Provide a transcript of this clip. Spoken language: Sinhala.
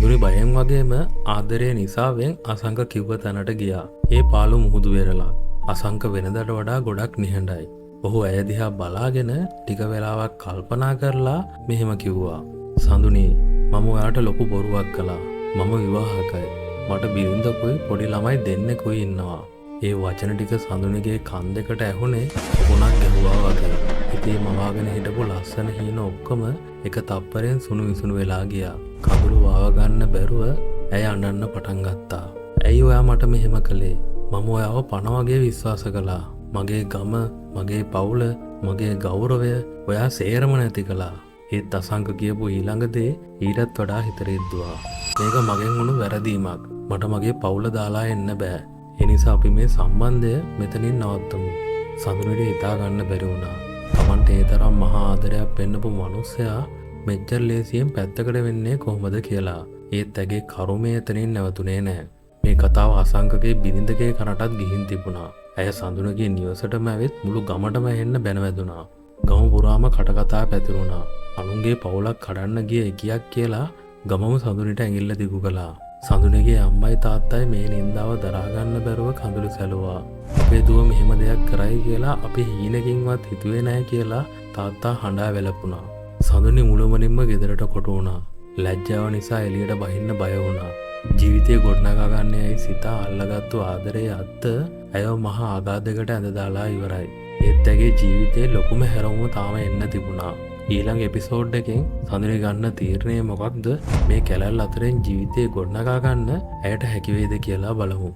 සඳුනි බයෙන් වගේම ආදරය නිසාවෙන් අසංක කිව්ව තැනට ගියා. ඒ පාළු මුහුදු වෙරළා. අසංක වෙනදට වඩා ගොඩක් නිහඬයි. ඔහු ඇය දිහා බලාගෙන ටික වෙලාවක් කල්පනා කරලා මෙහෙම කිව්වා. සඳුනි, මම ඔයාට ලොකු බොරුවක් කළා. මම විවාහකයි. මට බිරිඳකුයි පොඩි ළමයි දෙන්නෙකුයි ඉන්නවා. ඒ වචන ටික සඳුනිගේ කන් දෙකට ඇහුනේ පොකුණක් ගැහුවා වගේ. හිතේ මවාගෙන හිටපු ලස්සන හීන ඔක්කොම එක තප්පරෙන් සුණු විසුණු වෙලා ගියා. කඳුළු වාව ගන්න බැරුව ඇය අඬන්න පටන් ගත්තා. ඇයි ඔයා මට මෙහෙම කළේ? මම ඔයාව පණ වගේ විශ්වාස කළා. මගේ ගම, මගේ පවුල, මගේ ගෞරවය ඔයා සේරම නැති කළා. ඒත් අසංක කියපු ඊළඟ දේ ඊටත් වඩා හිත රිද්දුවා. මේක මගෙන් වුණු වැරදීමක්. මට මගේ පවුල දාලා එන්න බෑ. ඒ නිසා අපි මේ සම්බන්ධය මෙතනින් නවත්තමු. සඳුනිට හිතා ගන්න බැරි වුණා. Tamante ඒ තරම් මහා ආදරයක් පෙන්නපු මිනිස්සයා මෙච්චර ලේසියෙන් පැත්තකට වෙන්නේ කොහොමද කියලා. ඒත් ඇගේ කරුමේ එතනින් නැවතුනේ නැහැ. මේ කතාව අසංකගේ බිරිඳගේ කනටත් ගිහින් තිබුණා. ඇය සඳුනගේ නිවසටම ඇවිත් මුළු ගමටම එන්න බැනවැදුනා. ගම පුරාම කටකතා පැතිරුණා. අනුන්ගේ පවුලක් කඩන්න ගිය එකියක් කියලා ගමම සඳුනිට ඇඟිල්ල දිගු කළා. සඳුනගේ අම්මයි තාත්තයි මේ නින්දාව දරා ගන්න බැරුව කඳුළු සැලුවා. අපේ දුව මෙහෙම දෙයක් කරයි කියලා අපි හීනකින්වත් හිතුවේ නැහැ කියලා තාත්තා හඬා වැළපුණා. සඳුනි මුළුමනින්ම ගෙදරට කොට වුණා. ලැජ්ජාව නිසා එළියට බහින්න බය වුණා. ජීවිතේ ගොඩනගා ගන්න ඇයි සිතා අල්ලගත්තු ආදරයේ අත්ත ඇයව මහා ආඝාතයකට ඇඳ දාලා ඉවරයි. ඒත් ඇගේ ජීවිතේ ලොකුම හැරවුම තාම එන්න තිබුණා. ඊළඟ එපිසෝඩ් එකෙන් සඳුනි ගන්න තීරණය මොකක්ද? මේ කැලැල් අතරින් ජීවිතේ ගොඩනගා ගන්න ඇයට හැකි වේද කියලා බලමු.